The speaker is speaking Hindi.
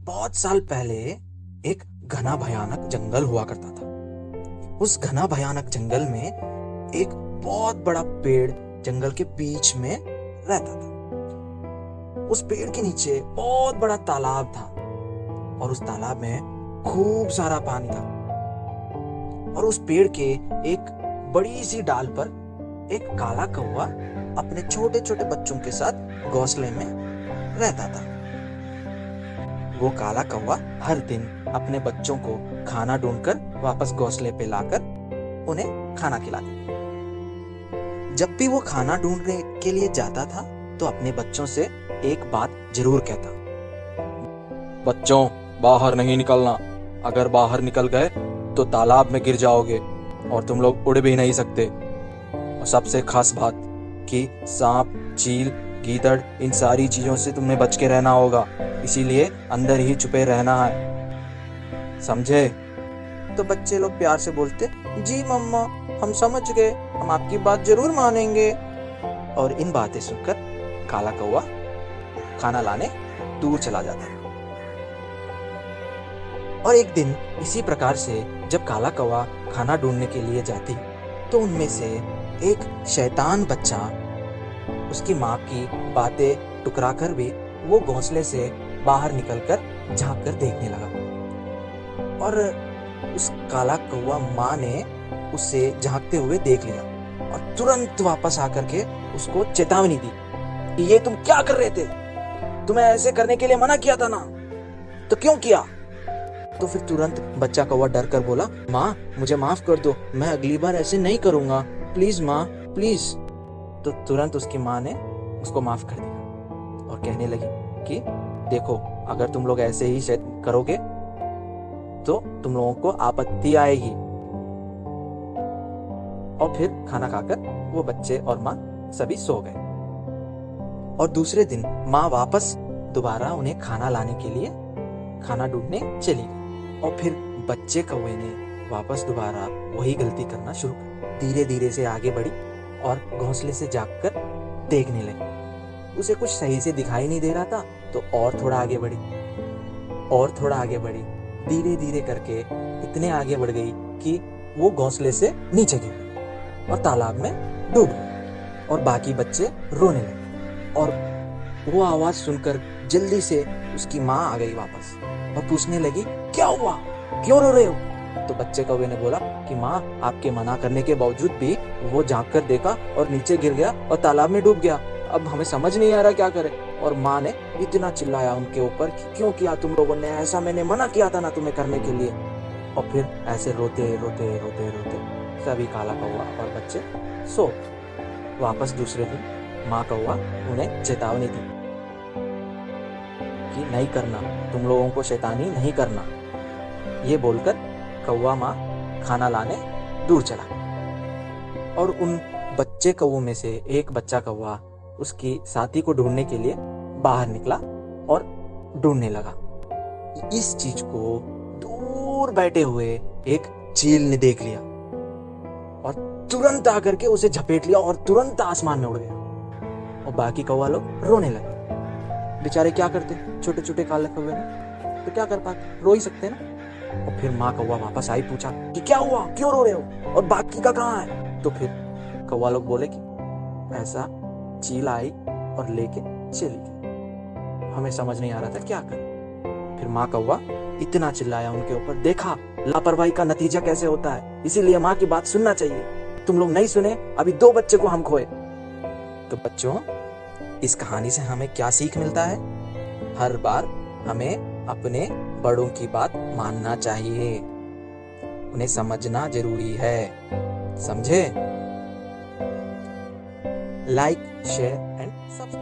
बहुत साल पहले एक घना भयानक जंगल हुआ करता था। उस घना भयानक जंगल में एक बहुत बड़ा पेड़ जंगल के बीच में रहता था। उस पेड़ के नीचे बहुत बड़ा तालाब था और उस तालाब में खूब सारा पानी था। और उस पेड़ के एक बड़ी सी डाल पर एक काला कौवा अपने छोटे छोटे बच्चों के साथ घोंसले में रहता था। वो काला कौवा हर दिन अपने बच्चों को खाना ढूंढकर वापस घोंसले पे लाकर उन्हें खाना खिलाता। जब भी वो खाना ढूंढने के लिए जाता था तो अपने बच्चों से एक बात जरूर कहता, बच्चों, बाहर नहीं निकलना। अगर बाहर निकल गए तो तालाब में गिर जाओगे और तुम लोग उड़ भी नहीं सकते। और सबसे खास बात कि सांप, चील, गीदड़, इन सारी चीजों से तुम्हें बच के रहना होगा। इसीलिए अंदर ही छुपे रहना है, समझे? तो बच्चे लोग प्यार से बोलते, जी मम्मा, हम समझ गए, हम आपकी बात जरूर मानेंगे। और इन बातें सुनकर काला कौवा खाना लाने दूर चला जाता। और एक दिन इसी प्रकार से जब काला कौवा खाना ढूंढने के लिए जाती तो उनमें से एक शैतान बच्चा उसकी माँ की बातें टुकरा कर भी वो घोंसले से बाहर निकलकर झांक कर देखने लगा। और उस काला कौवा माँ ने उसे झांकते हुए देख लिया और तुरंत वापस आकर के उसको चेतावनी दी कि ये तुम क्या कर रहे थे? तुम्हें ऐसे करने के लिए मना किया था ना, तो क्यों किया? तो फिर तुरंत बच्चा कौवा डर कर बोला, माँ मुझे माफ कर दो, मैं अगली बार ऐसे नहीं करूंगा, प्लीज माँ, प्लीज। तो तुरंत उसकी माँ ने उसको माफ कर दिया और कहने लगी कि देखो, अगर तुम लोग ऐसे ही करोगे तो तुम लोगों को आपत्ति आएगी। और फिर खाना खाकर वो बच्चे और माँ सभी सो गए। और दूसरे दिन माँ वापस दोबारा उन्हें खाना लाने के लिए खाना ढूंढने चली गई। और फिर बच्चे कौवे ने वापस दोबारा वही गलती करना शुरू कर। धीरे धीरे से आगे बढ़ी और घोंसले से झांककर देखने लगी। उसे कुछ सही से दिखाई नहीं दे रहा था तो और थोड़ा आगे बढ़ी और थोड़ा आगे बढ़ी। धीरे धीरे करके इतने आगे बढ़ गई कि वो घोंसले से नीचे गिर गई और तालाब में डूब गई। और बाकी बच्चे रोने लगे और वो आवाज सुनकर जल्दी से उसकी माँ आ गई वापस और पूछने लगी, क्या हुआ, क्यों रो रहे हो? तो बच्चे कौवे ने बोला कि माँ, आपके मना करने के बावजूद भी वो झांक कर देखा और नीचे गिर गया और तालाब में डूब गया। अब हमें समझ नहीं आ रहा क्या करें। और माँ ने इतना चिल्लाया उनके ऊपर कि क्यों किया तुम लोगों ने ऐसा, मैंने मना किया था ना तुम्हें करने के लिए। और फिर ऐसे रोते रोते रोते रोते सभी काला कौवा और बच्चे सो। वापस दूसरे दिन माँ कौवा उन्हें चेतावनी दी कि नहीं करना, तुम लोगों को शैतानी नहीं करना। ये बोलकर कौवा माँ खाना लाने दूर चला गया। और उन बच्चे कौवों में से एक बच्चा कौवा उसकी साथी को ढूंढने के लिए बाहर निकला और ढूंढने लगा। इस चीज को दूर बैठे हुए एक चील ने देख लिया और तुरंत आकर के उसे झपेट लिया और तुरंत आसमान में उड़ गया। और बाकी कौवा लोग रोने लगे। बेचारे क्या करते, छोटे छोटे काले कौवे ने तो क्या कर पाते, रो ही सकते ना। और फिर माँ कौवा वापस आई, पूछा कि क्या हुआ, क्यों रो रहे हो और बाकी का कहाँ है? तो फिर कौवा लोग बोले कि ऐसा चील आई और लेके चली गई, हमें समझ नहीं आ रहा था क्या करें। फिर माँ कौवा इतना चिल्लाया उनके ऊपर, देखा लापरवाही का नतीजा कैसे होता है, इसीलिए माँ की बात सुनना चाहिए। तुम लोग नहीं सुने, अभी 2 बच्चे को हम खोए। तो बच्चों, इस कहानी से हमें क्या सीख मिलता है? हर बार हमें अपने बड़ों की बात मानना चाहिए, उन्हें समझना जरूरी है, समझे? Like, share and subscribe.